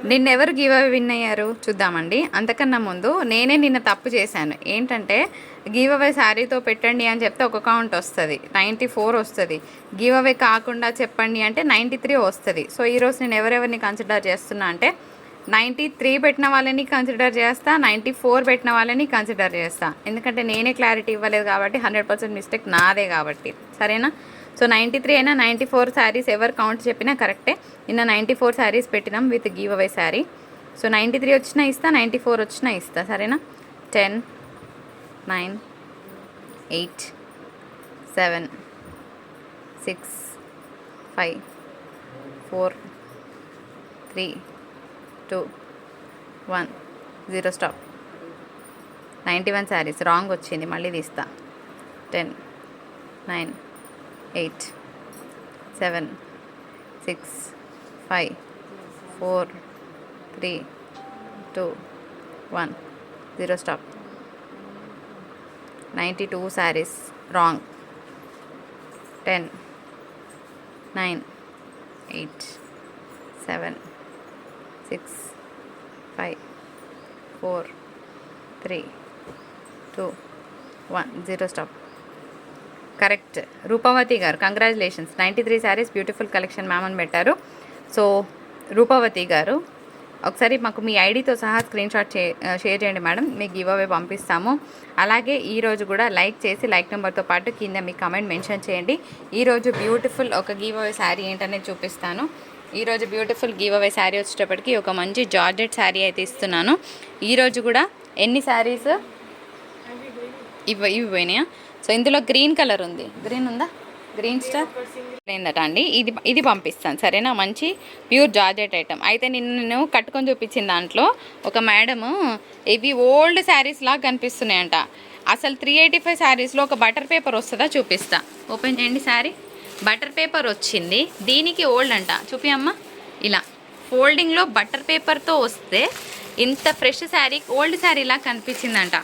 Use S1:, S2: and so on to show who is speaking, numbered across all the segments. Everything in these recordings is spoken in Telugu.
S1: నిన్నెవరు గివ్ అవే విన్ అయ్యారు చూద్దామండి. అంతకన్నా ముందు నేనే నిన్న తప్పు చేశాను. ఏంటంటే గివ్ అవే శారీతో పెట్టండి అని చెప్తే ఒక కౌంట్ వస్తుంది, 94 వస్తుంది. గివ్ అవే కాకుండా చెప్పండి అంటే 93 వస్తుంది. సో ఈరోజు నేను ఎవరెవరిని కన్సిడర్ చేస్తున్నా అంటే 93 పెట్టిన వాళ్ళని కన్సిడర్ చేస్తా, 94 పెట్టిన వాళ్ళని కన్సిడర్ చేస్తా. ఎందుకంటే నేనే క్లారిటీ ఇవ్వలేదు కాబట్టి 100% మిస్టేక్ నాదే కాబట్టి, సరేనా? సో 93 అయినా 94 శారీస్ ఎవరు కౌంట్ చెప్పినా కరెక్టే. నిన్న 94 శారీస్ పెట్టినాం with give away sari. So 93 వచ్చినా ఇస్తా, 94 వచ్చినా ఇస్తా, సరేనా? 10, 9, 8, 7, 6, 5, 4, 3, 2, 1, 0 స్టాప్. 91 శారీస్ రాంగ్ వచ్చింది, మళ్ళీ తీస్తా. 10, 9, 8, 7, 6, 5, 4, 3, 2, 1, 0 stop. 92 saris wrong. 10, 9, 8, 7, 6, 5, 4, 3, 2, 1, 0 stop. Correct రూపవతి గారు, congratulations. 93 saris beautiful collection ma'am అని పెట్టారు. సో రూపవతి గారు ఒకసారి మాకు మీ ఐడితో సహా స్క్రీన్ షాట్ షేర్ చేయండి మేడం, మీకు గివ్ అవే పంపిస్తాము. అలాగే ఈరోజు కూడా లైక్ చేసి లైక్ నెంబర్తో పాటు కింద మీ కమెంట్ మెన్షన్ చేయండి. ఈరోజు బ్యూటిఫుల్ ఒక గివ్ అవే శారీ ఏంటనేది చూపిస్తాను. ఈరోజు బ్యూటిఫుల్ గివ్ అవే శారీ వచ్చేటప్పటికి ఒక మంచి జార్జెట్ శారీ అయితే ఇస్తున్నాను. ఈరోజు కూడా ఎన్ని శారీస్ ఇవి పోయినాయా? సో ఇందులో గ్రీన్ కలర్ ఉంది, గ్రీన్ ఉందా? గ్రీన్ స్టార్ ఏందట అండి, ఇది పంపిస్తాను, సరేనా? మంచి ప్యూర్ జార్జెట్ ఐటమ్ అయితే నేను కట్టుకొని చూపించిన దాంట్లో ఒక మేడము ఇవి ఓల్డ్ శారీస్ లాగా కనిపిస్తున్నాయంట. అసలు 385 శారీస్లో ఒక బటర్ పేపర్ వస్తుందా చూపిస్తా. ఓపెన్ చేయండి శారీ. బటర్ పేపర్ వచ్చింది, దీనికి ఓల్డ్ అంట. చూపి అమ్మ, ఇలా ఫోల్డింగ్లో బటర్ పేపర్తో వస్తే ఇంత ఫ్రెష్ శారీ ఓల్డ్ శారీలా కనిపించిందంట.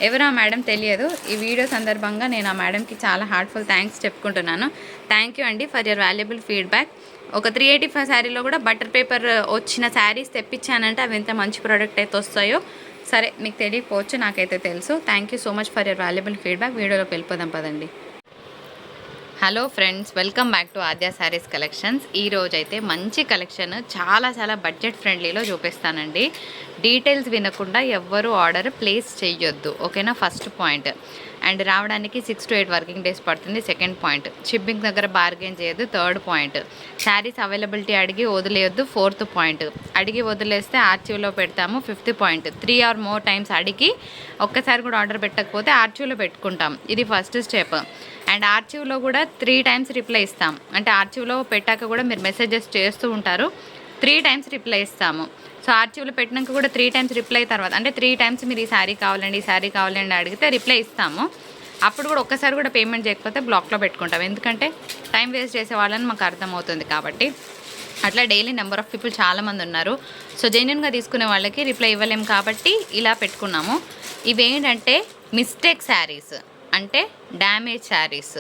S1: ఎవరా మేడం తెలియదు. ఈ వీడియో సందర్భంగా నేను ఆ మేడంకి చాలా హార్ట్ఫుల్ థ్యాంక్స్ చెప్పుకుంటున్నాను. థ్యాంక్ యూ అండి ఫర్ యువర్ వాల్యుబుల్ ఫీడ్బ్యాక్. ఒక 385 శారీలో కూడా బటర్ పేపర్ వచ్చిన శారీస్ తెప్పించానంటే అవి ఎంత మంచి ప్రోడక్ట్ అయితే వస్తాయో. సరే, మీకు తెలియకపోవచ్చు, నాకైతే తెలుసు. Thank you so much for your valuable feedback. వీడియోలోకి వెళ్ళిపోదాం పదండి. Hello friends, welcome back to Aadya saris collections. ఈరోజు అయితే మంచి కలెక్షన్ చాలా బడ్జెట్ ఫ్రెండ్లీలో చూపిస్తానండి. డీటెయిల్స్ వినకుండా ఎవ్వరూ ఆర్డర్ ప్లేస్ చేయొద్దు, ఓకేనా? First point. అండ్ రావడానికి 6 to 8 వర్కింగ్ డేస్ పడుతుంది, సెకండ్ పాయింట్. షిప్పింగ్ దగ్గర బార్గెన్ చేయొద్దు, థర్డ్ పాయింట్. శారీస్ అవైలబిలిటీ అడిగి వదిలేయొద్దు, ఫోర్త్ పాయింట్. అడిగి వదిలేస్తే ఆర్చీవ్లో పెడతాము, fifth point. 3 or more times అడిగి ఒక్కసారి కూడా ఆర్డర్ పెట్టకపోతే ఆర్చీవ్లో పెట్టుకుంటాం, ఇది ఫస్ట్ స్టెప్. అండ్ ఆర్చీవ్లో కూడా 3 times రిప్లై ఇస్తాం. అంటే ఆర్చీవ్లో పెట్టాక కూడా మీరు మెసేజెస్ చేస్తూ ఉంటారు, 3 times రిప్లై ఇస్తాము. సో ఆర్చీవ్లో పెట్టినాక కూడా 3 times రిప్లై తర్వాత, అంటే 3 times మీరు ఈ శారీ కావాలండి, ఈ శారీ కావాలండి అడిగితే రిప్లై ఇస్తాము. అప్పుడు కూడా ఒక్కసారి కూడా పేమెంట్ చేయకపోతే బ్లాక్లో పెట్టుకుంటాం, ఎందుకంటే టైం వేస్ట్ చేసే వాళ్ళని మాకు అర్థమవుతుంది కాబట్టి. అట్లా డైలీ నెంబర్ ఆఫ్ పీపుల్ చాలామంది ఉన్నారు. సో జెన్యున్గా తీసుకునే వాళ్ళకి రిప్లై ఇవ్వలేము కాబట్టి ఇలా పెట్టుకున్నాము. ఇవేంటంటే మిస్టేక్ శారీస్, అంటే డ్యామేజ్ శారీస్.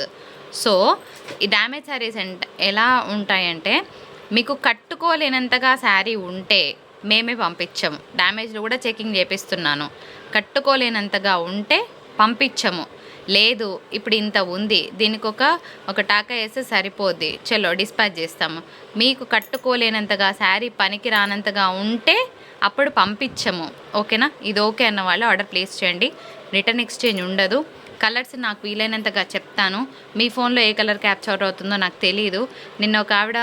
S1: సో ఈ డ్యామేజ్ శారీస్ ఎలా ఉంటాయంటే, మీకు కట్టుకోలేనంతగా శారీ ఉంటే మేమే పంపించము. డ్యామేజ్లు కూడా చెకింగ్ చేపిస్తున్నాను. కట్టుకోలేనంతగా ఉంటే పంపించము. లేదు ఇప్పుడు ఇంత ఉంది, దీనికి ఒక టాకా వేస్తే సరిపోద్ది, చలో డిస్పాచ్ చేస్తాము. మీకు కట్టుకోలేనంతగా శారీ పనికి రానంతగా ఉంటే అప్పుడు పంపించము, ఓకేనా? ఇది ఓకే అన్న వాళ్ళు ఆర్డర్ ప్లేస్ చేయండి. రిటర్న్ ఎక్స్చేంజ్ ఉండదు. కలర్స్ నాకు వీలైనంతగా చెప్తాను. మీ ఫోన్లో ఏ కలర్ క్యాప్చర్ అవుతుందో నాకు తెలీదు. నిన్న ఒక ఆవిడ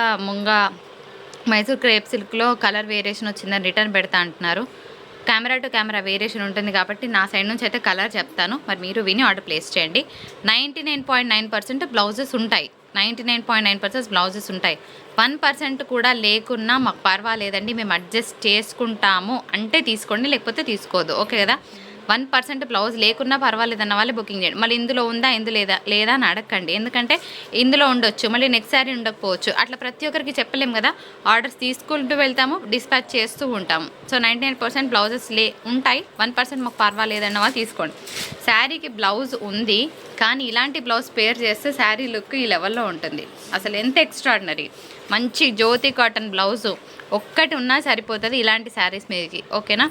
S1: మైసూర్ క్రేప్ సిల్క్లో కలర్ వేరియేషన్ వచ్చిందని రిటర్న్ పెడతా అంటున్నారు. కెమెరా టు కెమెరా వేరియేషన్ ఉంటుంది కాబట్టి నా సైడ్ నుంచి అయితే కలర్ చెప్తాను, మరి మీరు విని ఆర్డర్ ప్లేస్ చేయండి. 99.9% బ్లౌజెస్ ఉంటాయి, 99.9% బ్లౌజెస్ ఉంటాయి. 1% కూడా లేకున్నా మాకు పర్వాలేదండి, మేము అడ్జస్ట్ చేసుకుంటాము అంటే తీసుకోండి, లేకపోతే తీసుకోవద్దు, ఓకే కదా? 1% బ్లౌజ్ లేకున్నా పర్వాలేదన్న వాళ్ళు బుకింగ్ చేయండి. మళ్ళీ ఇందులో ఉందా ఇందులో లేదా అని అడగండి. ఎందుకంటే ఇందులో ఉండొచ్చు, మళ్ళీ నెక్స్ట్ సారీ ఉండకపోవచ్చు. అట్లా ప్రతి ఒక్కరికి చెప్పలేము కదా. ఆర్డర్స్ తీసుకుంటూ వెళ్తాము, డిస్పాచ్ చేస్తూ ఉంటాము. సో 99% బ్లౌజెస్ ఉంటాయి, 1% మాకు పర్వాలేదన్న వాళ్ళు తీసుకోండి. శారీకి బ్లౌజ్ ఉంది కానీ ఇలాంటి బ్లౌజ్ పేర్ చేస్తే శారీ లుక్ ఈ లెవెల్లో ఉంటుంది. అసలు ఎంత ఎక్స్ట్రాడినరీ. మంచి జ్యోతి కాటన్ బ్లౌజు ఒక్కటి ఉన్నా సరిపోతుంది ఇలాంటి శారీస్ మీదకి, ఓకేనా.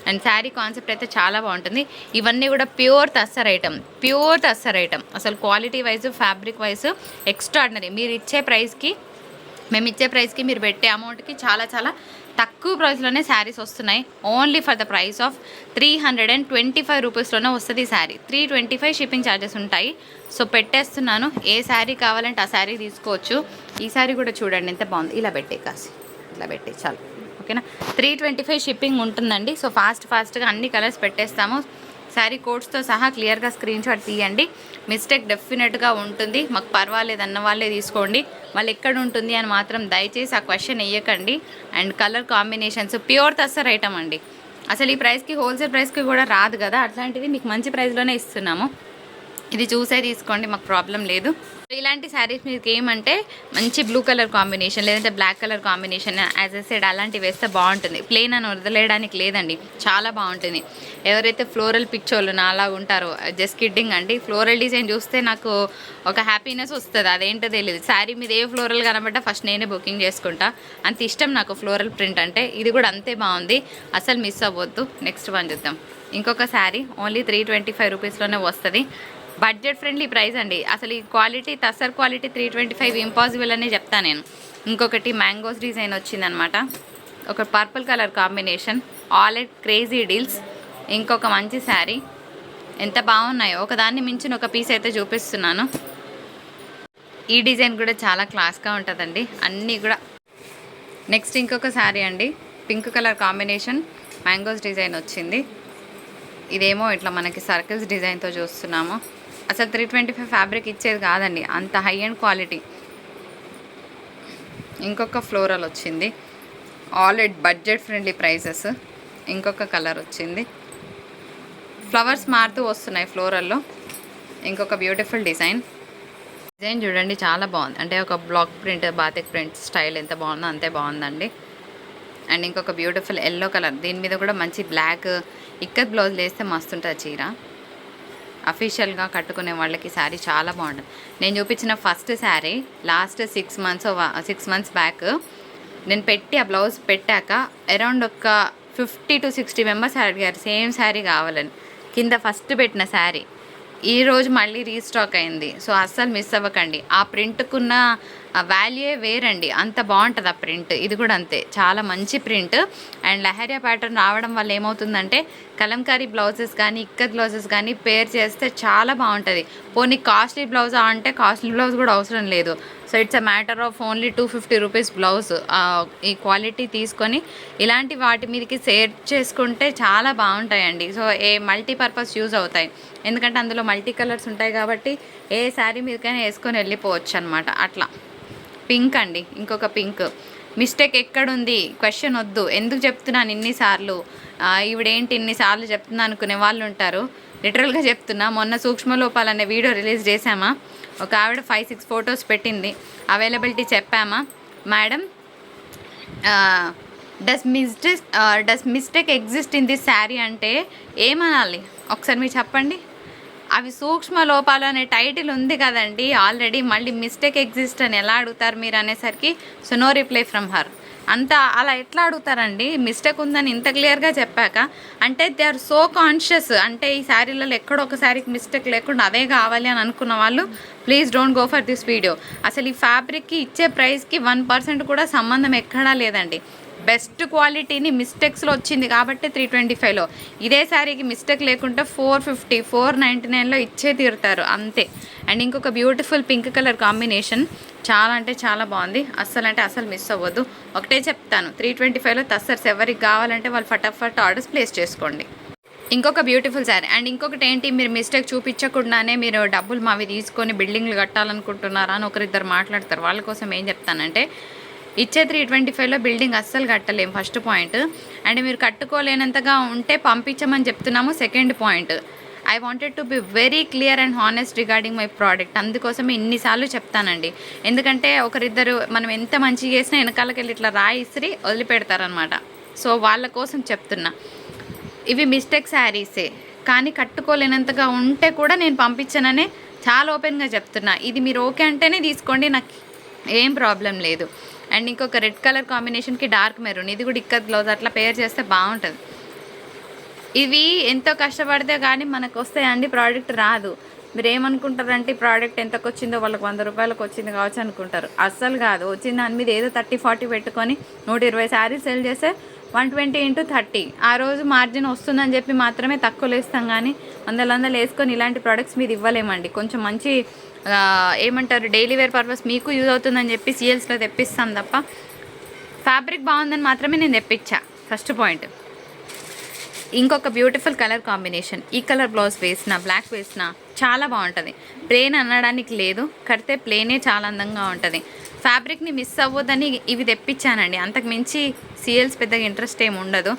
S1: అండ్ శారీ కాన్సెప్ట్ అయితే చాలా బాగుంటుంది. ఇవన్నీ కూడా ప్యూర్ తస్సర్ ఐటమ్. అసలు quality wise, fabric wise extraordinary. మేము ఇచ్చే ప్రైస్కి మీరు పెట్టే అమౌంట్కి చాలా చాలా తక్కువ ప్రైస్లోనే శారీస్ వస్తున్నాయి. Only for the price of 325 రూపీస్లోనే వస్తుంది ఈ శారీ. 325 షిప్పింగ్ ఛార్జెస్ ఉంటాయి. సో పెట్టేస్తున్నాను. ఏ శారీ కావాలంటే ఆ శారీ తీసుకోవచ్చు. ఈ శారీ కూడా చూడండి ఎంత బాగుంది. ఇలా పెట్టే చాలు, ఓకేనా. 325 షిప్పింగ్ ఉంటుందండి. సో ఫాస్ట్గా అన్ని కలర్స్ పెట్టేస్తాము. శారీ కోడ్స్తో సహా క్లియర్గా స్క్రీన్ షాట్ తీయండి. మిస్టేక్ డెఫినెట్గా ఉంటుంది, మాకు పర్వాలేదన్న వాళ్ళే తీసుకోండి. వాళ్ళు ఎక్కడ ఉంటుంది అని మాత్రం దయచేసి ఆ క్వశ్చన్ వేయకండి. And colour combinations pure tussar item అండి. అసలు ఈ ప్రైస్కి హోల్సేల్ ప్రైస్కి కూడా రాదు కదా, అట్లాంటిది మీకు మంచి ప్రైస్లోనే ఇస్తున్నాము. ఇది చూసే తీసుకోండి, మాకు ప్రాబ్లం లేదు. ఇలాంటి శారీస్ మీకు ఏమంటే మంచి బ్లూ కలర్ కాంబినేషన్ లేదంటే black colour combination as a side అలాంటివి వేస్తే బాగుంటుంది. ప్లెయిన్ అని వదిలేయడానికి లేదండి, చాలా బాగుంటుంది. ఎవరైతే ఫ్లోరల్ పిక్చర్లు అలా ఉంటారో జస్ట్ కిడ్డింగ్ అండి. ఫ్లోరల్ డిజైన్ చూస్తే నాకు ఒక హ్యాపీనెస్ వస్తుంది, అదేంటో తెలియదు. శారీ మీద ఏ ఫ్లోరల్ కనబడ్డా ఫస్ట్ నేనే బుకింగ్ చేసుకుంటా, అంత ఇష్టం నాకు ఫ్లోరల్ ప్రింట్ అంటే. ఇది కూడా అంతే బాగుంది, అసలు మిస్ అవ్వద్దు. నెక్స్ట్ వన్ చూద్దాం. ఇంకొక శారీ ఓన్లీ 325 రూపీస్లోనే వస్తుంది. బడ్జెట్ ఫ్రెండ్లీ ప్రైస్ అండి. అసలు ఈ క్వాలిటీ తస్సర్ క్వాలిటీ 325 ఇంపాసిబుల్ అని చెప్తాను నేను. ఇంకొకటి మ్యాంగోస్ డిజైన్ వచ్చిందనమాట, ఒక purple colour combination, all at crazy deals. ఇంకొక మంచి శారీ, ఎంత బాగున్నాయో. ఒకదాన్ని మించిన ఒక పీస్ అయితే చూపిస్తున్నాను. ఈ డిజైన్ కూడా చాలా క్లాస్గా ఉంటుందండి అన్నీ కూడా. నెక్స్ట్ ఇంకొక శారీ అండి, pink colour combination, mangoes design వచ్చింది. ఇదేమో ఇట్లా మనకి సర్కిల్స్ డిజైన్తో చూస్తున్నాము. అసలు 325 ఫ్యాబ్రిక్ ఇచ్చేది కాదండి, అంత హై అండ్ క్వాలిటీ. ఇంకొక ఫ్లోరల్ వచ్చింది, all at budget friendly prices. ఇంకొక కలర్ వచ్చింది, ఫ్లవర్స్ మారుతూ వస్తున్నాయి ఫ్లోరల్లో. ఇంకొక బ్యూటిఫుల్ డిజైన్ చూడండి, చాలా బాగుంది. అంటే ఒక block print, batik print style ఎంత బాగుందో అంతే బాగుందండి. అండ్ ఇంకొక బ్యూటిఫుల్ ఎల్లో కలర్, దీని మీద కూడా మంచి బ్లాక్ ఇక్కత్ బ్లౌజ్ వేస్తే మస్తుంటుంది చీర. అఫీషియల్గా కట్టుకునే వాళ్ళకి శారీ చాలా బాగుంటుంది. నేను చూపించిన first sari last 6 months back నేను పెట్టి ఆ బ్లౌజ్ పెట్టాక అరౌండ్ ఒక 50 to 60 మెంబర్స్ అడిగారు సేమ్ శారీ కావాలని. కింద ఫస్ట్ పెట్టిన శారీ ఈరోజు మళ్ళీ రీస్టాక్ అయింది. సో అస్సలు మిస్ అవ్వకండి. ఆ ప్రింట్కున్న వాల్యూయే వేరండి, అంత బాగుంటుంది ఆ ప్రింట్. ఇది కూడా అంతే, చాలా మంచి ప్రింట్. అండ్ లహరియా ప్యాటర్న్ రావడం వల్ల ఏమవుతుందంటే కలంకారీ బ్లౌజెస్ కానీ ఇక్కత్ బ్లౌజెస్ కానీ పేర్ చేస్తే చాలా బాగుంటుంది. పోనీ కాస్ట్లీ బ్లౌజ్ అంటే కాస్ట్లీ బ్లౌజ్ కూడా అవసరం లేదు. So it's a matter of only 250 rupees blouse. ఈ క్వాలిటీ తీసుకొని ఇలాంటి వాటి మీదకి షేర్ చేసుకుంటే చాలా బాగుంటాయండి. సో మల్టీపర్పస్ యూజ్ అవుతాయి, ఎందుకంటే అందులో మల్టీ కలర్స్ ఉంటాయి కాబట్టి ఏ శారీ మీదకైనా వేసుకొని వెళ్ళిపోవచ్చు అనమాట. అట్లా పింక్ అండి, ఇంకొక పింక్. మిస్టేక్ ఎక్కడుంది క్వశ్చన్ వద్దు, ఎందుకు చెప్తున్నాను ఇన్నిసార్లు, ఈవిడేంటి ఇన్నిసార్లు చెప్తున్నా అనుకునే వాళ్ళు ఉంటారు. లిటరల్గా చెప్తున్నా. మొన్న సూక్ష్మ లోపాలు అనే వీడియో రిలీజ్ చేసామా, ఒక ఆవిడ 5-6 ఫొటోస్ పెట్టింది, అవైలబిలిటీ చెప్పామా, madam does mistake exist in this sari అంటే ఏమనాలి ఒకసారి మీరు చెప్పండి. అవి సూక్ష్మ లోపాలు అనే టైటిల్ ఉంది కదండి ఆల్రెడీ, మళ్ళీ మిస్టేక్ ఎగ్జిస్ట్ అని ఎలా అడుగుతారు మీరు అనేసరికి so no reply from her. అంతా అలా ఎట్లా అడుగుతారండి, మిస్టేక్ ఉందని ఇంత క్లియర్గా చెప్పాక. అంటే దే ఆర్ సో కాన్షియస్, అంటే ఈ శారీలలో ఎక్కడో ఒక శారీకి మిస్టేక్ లేకుండా అదే కావాలి అని అనుకున్న వాళ్ళు please don't go for this video. అసలు ఈ ఫ్యాబ్రిక్కి ఇచ్చే ప్రైస్కి 1% కూడా సంబంధం ఎక్కడా లేదండి. బెస్ట్ క్వాలిటీని మిస్టేక్స్లో వచ్చింది కాబట్టి 325లో. ఇదే శారీకి మిస్టేక్ లేకుండా 450, 499లో ఇచ్చే తీరుతారు అంతే. అండ్ ఇంకొక బ్యూటిఫుల్ పింక్ కలర్ కాంబినేషన్, చాలా అంటే చాలా బాగుంది. అస్సలు మిస్ అవ్వద్దు. ఒకటే చెప్తాను, 325లో తస్సర్స్ ఎవరికి కావాలంటే వాళ్ళు ఫటాఫట్ ఆర్డర్స్ ప్లేస్ చేసుకోండి. ఇంకొక బ్యూటిఫుల్ శారీ. అండ్ ఇంకొకటి ఏంటి, మీరు మిస్టేక్ చూపించకుండానే మీరు డబ్బులు మావి తీసుకొని బిల్డింగ్లు కట్టాలనుకుంటున్నారా అని ఒకరిద్దరు మాట్లాడతారు. వాళ్ళ కోసం ఏం చెప్తానంటే ఇచ్చే 325లో బిల్డింగ్ అస్సలు కట్టలేం ఫస్ట్ పాయింట్. అండ్ మీరు కట్టుకోలేనంతగా ఉంటే పంపించమని చెప్తున్నాము second point. I wanted to be very clear and honest regarding my product. అందుకోసమే ఇన్నిసార్లు చెప్తానండి. ఎందుకంటే ఒకరిద్దరు మనం ఎంత మంచిగా చేసినా వెనకాలకి వెళ్ళి ఇట్లా రాయి ఇసిరి వదిలిపెడతారనమాట. సో వాళ్ళ కోసం చెప్తున్నా. ఇవి మిస్టేక్ శారీసే, కానీ కట్టుకోలేనంతగా ఉంటే కూడా నేను పంపించాననే చాలా ఓపెన్గా చెప్తున్నా. ఇది మీరు ఓకే అంటేనే తీసుకోండి, నాకు ఏం ప్రాబ్లం లేదు. అండ్ ఇంకొక రెడ్ కలర్ కాంబినేషన్కి డార్క్ మెరూన్, ఇది కూడా ఇక్కత్ బ్లౌజ్ అట్లా పేర్ చేస్తే బాగుంటుంది. ఇవి ఎంతో కష్టపడితే కానీ మనకు వస్తాయండి, ప్రోడక్ట్ రాదు. మీరు ఏమనుకుంటారంటే ఈ ప్రోడక్ట్ ఎంతకు వచ్చిందో వాళ్ళకి 100 రూపాయలకు వచ్చింది కావచ్చు అనుకుంటారు. అస్సలు కాదు. వచ్చిన దాని మీద ఏదో 30-40 పెట్టుకొని 120 శారీస్ సెల్ చేస్తే 120 × 30 ఆ రోజు మార్జిన్ వస్తుందని చెప్పి మాత్రమే తక్కువలో ఇస్తాం, కానీ వందలు వేసుకొని ఇలాంటి ప్రోడక్ట్స్ మీద ఇవ్వలేమండి. కొంచెం మంచి ఏమంటారు డైలీ వేర్ పర్పస్ మీకు యూజ్ అవుతుందని చెప్పి సీఎల్స్లో తెప్పిస్తాం తప్ప ఫ్యాబ్రిక్ బాగుందని మాత్రమే నేను తెప్పించా. First point. ఇంకొక బ్యూటిఫుల్ కలర్ కాంబినేషన్, ఈ కలర్ బ్లౌజ్ వేసిన బ్లాక్ వేసిన చాలా బాగుంటుంది. ప్లెయిన్ అనడానికి లేదు, కడితే ప్లెయినే చాలా అందంగా ఉంటుంది. ఫ్యాబ్రిక్ని మిస్ అవ్వదని ఇవి తెప్పించానండి. అంతకు మించి సీఎల్స్ పెద్దగా ఇంట్రెస్ట్ ఏమి ఉండదు.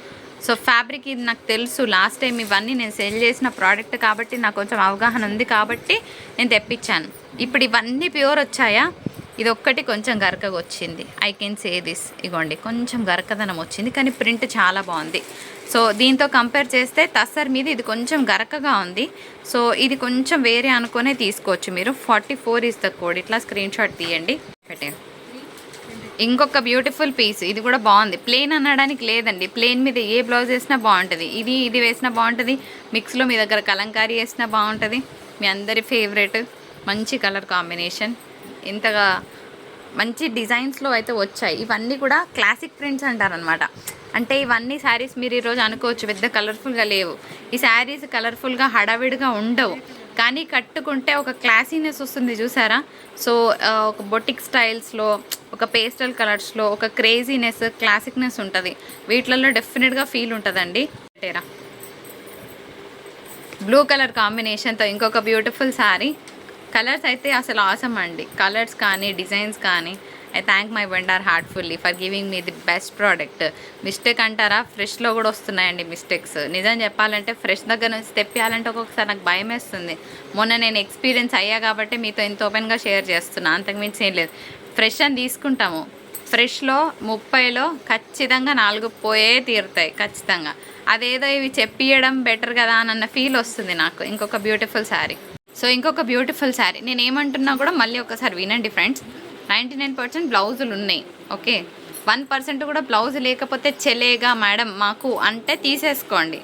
S1: సో ఫ్యాబ్రిక్ ఇది నాకు తెలుసు, లాస్ట్ టైం ఇవన్నీ నేను సెల్ చేసిన ప్రోడక్ట్ కాబట్టి నాకు కొంచెం అవగాహన ఉంది కాబట్టి నేను తెప్పించాను. ఇప్పుడు ఇవన్నీ ప్యూర్ వచ్చాయా, ఇది ఒక్కటి కొంచెం గరకగా వచ్చింది. ఐ కెన్ సే దిస్, ఇగోండి కొంచెం గరకదనం వచ్చింది, కానీ ప్రింట్ చాలా బాగుంది. సో దీంతో కంపేర్ చేస్తే టస్సర్ మీద ఇది కొంచెం గరకగా ఉంది. సో ఇది కొంచెం వేరే అనుకునే తీసుకోవచ్చు మీరు. 44 ఇస్ ద కోడ్. ఇట్లా స్క్రీన్ షాట్ తీయండి, పెట్టండి. ఇంకొక బ్యూటిఫుల్ పీస్, ఇది కూడా బాగుంది. ప్లెయిన్ అనడానికి లేదండి, ప్లెయిన్ మీద ఏ బ్లౌజ్ వేసినా బాగుంటుంది. ఇది వేసినా బాగుంటుంది, మిక్స్లో మీ దగ్గర కలంకారీ వేసినా బాగుంటుంది. మీ అందరి ఫేవరెట్ మంచి కలర్ కాంబినేషన్, ఇంతగా మంచి డిజైన్స్లో అయితే వచ్చాయి. ఇవన్నీ కూడా క్లాసిక్ ప్రింట్స్ అంటారనమాట. అంటే ఇవన్నీ శారీస్ మీరు ఈరోజు అనుకోవచ్చు పెద్ద కలర్ఫుల్గా లేవు. ఈ శారీస్ కలర్ఫుల్గా హడావిడిగా ఉండవు, కానీ కట్టుకుంటే ఒక క్లాసీనెస్ వస్తుంది చూసారా. సో ఒక బొటిక్ స్టైల్స్లో, ఒక పేస్టల్ కలర్స్లో ఒక క్రేజీనెస్, క్లాసిక్నెస్ ఉంటుంది. వీటిలలో డెఫినెట్గా ఫీల్ ఉంటుందండి. బ్లూ కలర్ కాంబినేషన్తో ఇంకొక బ్యూటిఫుల్ శారీ. కలర్స్ అయితే అసలు ఆసమ్ అండి. కలర్స్ కానీ డిజైన్స్ కానీ I thank my vendor heartfully for giving me the best product. Mistake అంటారా, ఫ్రెష్లో కూడా వస్తున్నాయండి మిస్టేక్స్. నిజం చెప్పాలంటే ఫ్రెష్ దగ్గర నుంచి తెప్పియాలంటే ఒక్కొక్కసారి నాకు భయం వేస్తుంది. మొన్న నేను ఎక్స్పీరియన్స్ అయ్యా కాబట్టి మీతో ఇంత ఓపెన్గా షేర్ చేస్తున్నా, అంతకుమించి ఏం లేదు. ఫ్రెష్ అని తీసుకుంటాము, ఫ్రెష్లో 30లో ఖచ్చితంగా 4 పోయే తీరుతాయి ఖచ్చితంగా. అదేదో ఇవి చెప్పియడం బెటర్ కదా అన్న ఫీల్ వస్తుంది నాకు. ఇంకొక బ్యూటిఫుల్ శారీ. సో ఇంకొక బ్యూటిఫుల్ శారీ, నేను ఏమంటున్నా కూడా మళ్ళీ ఒకసారి వినండి ఫ్రెండ్స్. 99% బ్లౌజులు ఉన్నాయి, ఓకే. 1% కూడా బ్లౌజ్ లేకపోతే చెలేగా మేడం మాకు అంటే తీసేసుకోండి.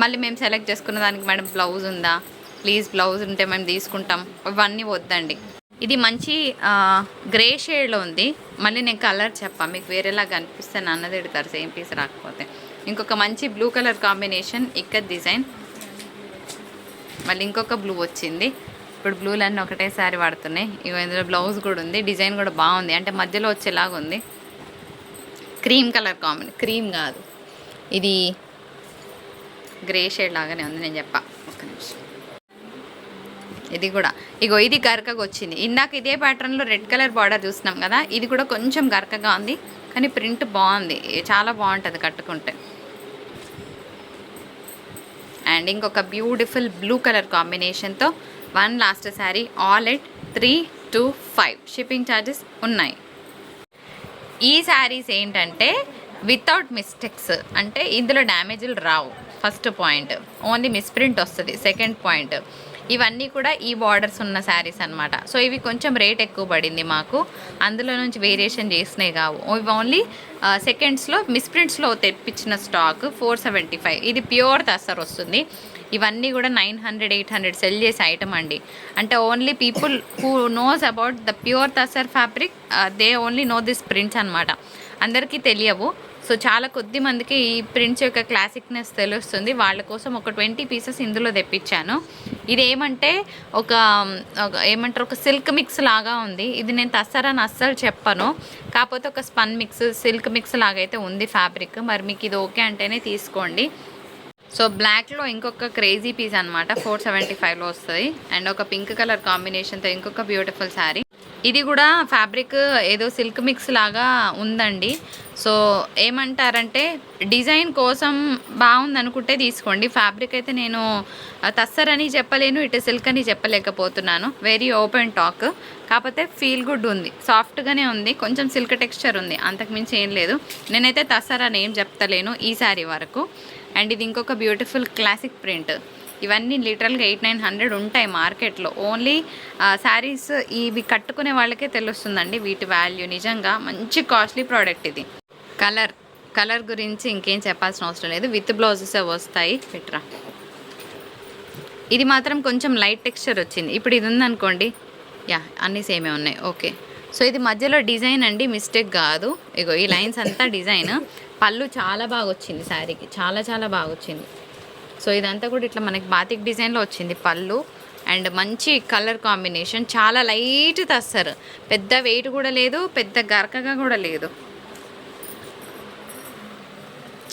S1: మళ్ళీ మేము సెలెక్ట్ చేసుకున్న దానికి మేడం బ్లౌజ్ ఉందా, ప్లీజ్ బ్లౌజ్ ఉంటే మేము తీసుకుంటాం, ఇవన్నీ వద్దండి. ఇది మంచి గ్రే షేడ్లో ఉంది. మళ్ళీ నేను కలర్ చెప్పా, మీకు వేరేలాగా అనిపిస్తే నన్నది ఎడతారు సేమ్ పీస్ రాకపోతే. ఇంకొక మంచి బ్లూ కలర్ కాంబినేషన్, ఇక్కడ డిజైన్. మళ్ళీ ఇంకొక బ్లూ వచ్చింది. ఇప్పుడు బ్లూలన్నీ ఒకటేసారి వాడుతున్నాయి. ఇక ఇందులో బ్లౌజ్ కూడా ఉంది, డిజైన్ కూడా బాగుంది, అంటే మధ్యలో వచ్చేలాగా ఉంది. క్రీమ్ కలర్ కాంబినేషన్, క్రీమ్ కాదు ఇది గ్రే షేడ్ లాగానే ఉంది. నేను చెప్పా ఒక్క నిమిషం. ఇది కూడా ఇగో ఇది గరకగా వచ్చింది. ఇందాక ఇదే ప్యాటర్న్లో రెడ్ కలర్ బార్డర్ చూస్తున్నాం కదా, ఇది కూడా కొంచెం గరకగా ఉంది, కానీ ప్రింట్ బాగుంది, చాలా బాగుంటుంది కట్టుకుంటే. అండ్ ఇంకొక బ్యూటిఫుల్ బ్లూ కలర్ కాంబినేషన్తో one last sari. All at 325 shipping charges ఉన్నాయి. ఈ శారీస్ ఏంటంటే వితౌట్ మిస్టేక్స్, అంటే ఇందులో డ్యామేజ్లు రావు. First point. ఓన్లీ మిస్ప్రింట్ వస్తుంది. సెకండ్ పాయింట్, ఇవన్నీ కూడా ఈ బార్డర్స్ ఉన్న శారీస్ అనమాట. సో ఇవి కొంచెం రేట్ ఎక్కువ పడింది మాకు, అందులో నుంచి వేరియేషన్ చేసినవి కావు. ఇవి ఓన్లీ సెకండ్స్లో మిస్ప్రింట్స్లో తెప్పించిన స్టాక్ 475. ఇది ప్యూర్ టస్సర్ వస్తుంది. ఇవన్నీ కూడా 900-800 సెల్ చేసే ఐటమ్ అండి. అంటే only people who knows about the pure tussar fabric, they only know this prints అనమాట. అందరికీ తెలియవు. సో చాలా కొద్ది మందికి ఈ ప్రింట్స్ యొక్క క్లాసిక్నెస్ తెలుస్తుంది. వాళ్ళ కోసం ఒక 20 పీసెస్ ఇందులో తెప్పించాను. ఇది ఏమంటే ఒక సిల్క్ మిక్స్ లాగా ఉంది. ఇది నేను టస్సర్ అని అస్సలు చెప్పను, కాకపోతే ఒక స్పన్ మిక్స్, సిల్క్ మిక్స్ లాగా అయితే ఉంది ఫ్యాబ్రిక్. మరి మీకు ఇది ఓకే అంటేనే తీసుకోండి. సో బ్లాక్లో ఇంకొక క్రేజీ పీస్ అనమాట, 475లో వస్తుంది. అండ్ ఒక పింక్ కలర్ కాంబినేషన్తో ఇంకొక బ్యూటిఫుల్ శారీ. ఇది కూడా ఫ్యాబ్రిక్ ఏదో సిల్క్ మిక్స్ లాగా ఉందండి. సో ఏమంటారంటే డిజైన్ కోసం బాగుంది అనుకుంటే తీసుకోండి. ఫ్యాబ్రిక్ అయితే నేను తస్సర్ అని చెప్పలేను, ఇటు సిల్క్ అని చెప్పలేకపోతున్నాను. Very open talk. కాకపోతే ఫీల్ గుడ్ ఉంది, సాఫ్ట్గానే ఉంది, కొంచెం సిల్క్ టెక్స్చర్ ఉంది, అంతకుమించి ఏం లేదు. నేనైతే తస్సర్ అని ఏం చెప్తలేను ఈ శారీ వరకు. అండ్ ఇది ఇంకొక బ్యూటిఫుల్ క్లాసిక్ ప్రింట్. ఇవన్నీ లిటరల్గా 800-900 ఉంటాయి మార్కెట్లో. ఓన్లీ శారీస్ ఇవి కట్టుకునే వాళ్ళకే తెలుస్తుందండి వీటి వాల్యూ. నిజంగా మంచి కాస్ట్లీ ప్రోడక్ట్ ఇది. కలర్ గురించి ఇంకేం చెప్పాల్సిన అవసరం లేదు, విత్ బ్లౌజెస్ వస్తాయి. పెట్రా, ఇది మాత్రం కొంచెం లైట్ టెక్స్చర్ వచ్చింది. ఇప్పుడు ఇది ఉందనుకోండి, యా అన్నీ సేమే ఉన్నాయి. ఓకే, సో ఇది మధ్యలో డిజైన్ అండి, మిస్టేక్ కాదు. ఇగో ఈ లైన్స్ అంతా డిజైన్. పళ్ళు చాలా బాగా వచ్చింది శారీకి, చాలా చాలా బాగా వచ్చింది. సో ఇదంతా కూడా ఇట్లా మనకి బాతిక్ డిజైన్లో వచ్చింది పళ్ళు. అండ్ మంచి కలర్ కాంబినేషన్, చాలా లైట్ తస్సర్, పెద్ద వెయిట్ కూడా లేదు, పెద్ద గరకగా కూడా లేదు,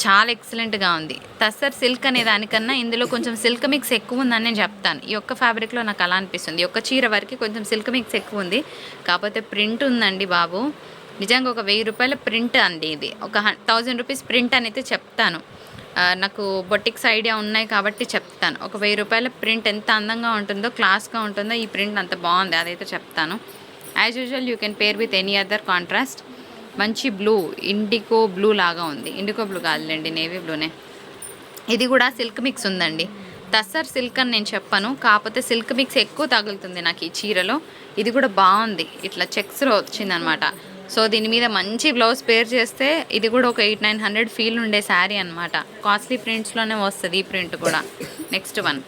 S1: చాలా ఎక్సలెంట్గా ఉంది. తస్సర్ సిల్క్ అనే దానికన్నా ఇందులో కొంచెం సిల్క్ మిక్స్ ఎక్కువ ఉందని నేను చెప్తాను. ఈ ఒక్క ఫ్యాబ్రిక్లో నాకు అలా అనిపిస్తుంది. ఈ ఒక్క చీర వరకు కొంచెం సిల్క్ మిక్స్ ఎక్కువ ఉంది. కాకపోతే ప్రింట్ ఉందండి బాబు, నిజంగా ఒక 1000 రూపాయల ప్రింట్ అండి ఇది. ఒక 1000 రూపీస్ ప్రింట్ అని అయితే చెప్తాను. నాకు బొటిక్స్ ఐడియా ఉన్నాయి కాబట్టి చెప్తాను. ఒక 1000 రూపాయల ప్రింట్ ఎంత అందంగా ఉంటుందో, క్లాస్గా ఉంటుందో, ఈ ప్రింట్ అంత బాగుంది, అదైతే చెప్తాను. As usual you can pair with any other contrast. మంచి బ్లూ, ఇండిగో బ్లూ లాగా ఉంది. ఇండిగో బ్లూ కాదులేండి, నేవీ బ్లూనే. ఇది కూడా సిల్క్ మిక్స్ ఉందండి. తస్సర్ సిల్క్ అని నేను చెప్పను, కాకపోతే సిల్క్ మిక్స్ ఎక్కువ తగులుతుంది నాకు ఈ చీరలో. ఇది కూడా బాగుంది, ఇట్లా చెక్స్లో వచ్చిందనమాట. సో దీని మీద మంచి బ్లౌజ్ పేర్ చేస్తే ఇది కూడా ఒక 800-900 ఫీల్ ఉండే శారీ అనమాట. కాస్ట్లీ ప్రింట్స్లోనే వస్తుంది ఈ ప్రింట్ కూడా. నెక్స్ట్ వన్,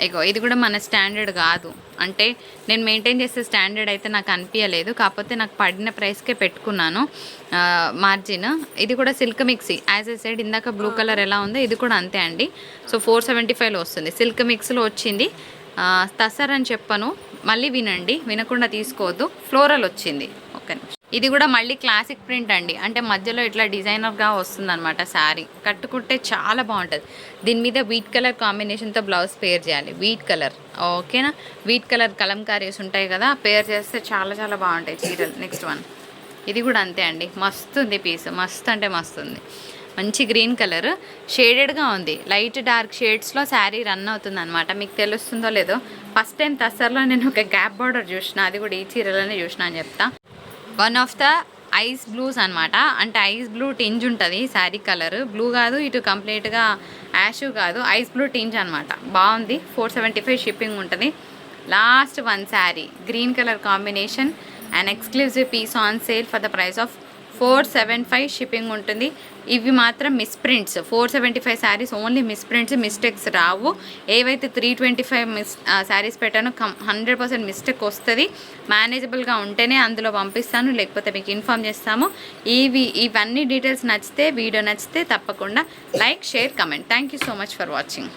S1: ఇగో ఇది కూడా మన స్టాండర్డ్ కాదు, అంటే నేను మెయింటైన్ చేసే స్టాండర్డ్ అయితే నాకు అనిపించలేదు, కాకపోతే నాకు పడిన ప్రైస్కే పెట్టుకున్నాను మార్జిన్. ఇది కూడా silk mixie, as a side ఇందాక బ్లూ కలర్ ఎలా ఉందో ఇది కూడా అంతే అండి. సో 475లో వస్తుంది, సిల్క్ మిక్స్లో వచ్చింది. తస్సర్ అని చెప్పను, మళ్ళీ వినండి, వినకుండా తీసుకోవద్దు. ఫ్లోరల్ వచ్చింది. ఓకే, ఇది కూడా మళ్ళీ క్లాసిక్ ప్రింట్ అండి, అంటే మధ్యలో ఇట్లా డిజైనర్గా వస్తుందన్నమాట శారీ. కట్టుకుంటే చాలా బాగుంటుంది. దీని మీద వీట్ కలర్ కాంబినేషన్తో బ్లౌజ్ పేర్ చేయాలి, వీట్ కలర్. ఓకేనా, వీట్ కలర్ కలంకారీస్ ఉంటాయి కదా, పేర్ చేస్తే చాలా చాలా బాగుంటాయి చీరలు. నెక్స్ట్ వన్, ఇది కూడా అంతే అండి, మస్తు ఉంది పీస్, మస్తు అంటే మస్తు ఉంది. మంచి గ్రీన్ కలర్, షేడెడ్గా ఉంది, లైట్ డార్క్ షేడ్స్లో శారీ రన్ అవుతుంది అనమాట. మీకు తెలుస్తుందో లేదో, ఫస్ట్ టైం తస్సర్లో నేను ఒక గ్యాప్ బార్డర్ చూసిన, అది కూడా ఈ చీరలోనే చూసిన అని చెప్తా. One of the ice blues అనమాట, అంటే ఐస్ బ్లూ టింజ్ ఉంటుంది శారీ కలర్. బ్లూ కాదు, ఇటు కంప్లీట్గా యాష్ కాదు, ఐస్ బ్లూ టింజ్ అనమాట. బాగుంది. 475 షిప్పింగ్ ఉంటుంది. Last one sari, green colour combination, and exclusive piece on sale for the price of 475 shipping ఉంటుంది. ఇవి మాత్రం misprints. 475 saris only misprints, mistakes రావు. ఏవైతే 325 శారీస్ పెట్టానో 100% మిస్టేక్ వస్తుంది. మేనేజబుల్గా ఉంటేనే అందులో పంపిస్తాను, లేకపోతే మీకు ఇన్ఫామ్ చేస్తాము. ఇవన్నీ డీటెయిల్స్ నచ్చితే, వీడియో నచ్చితే తప్పకుండా like, share, comment. Thank you so much for watching.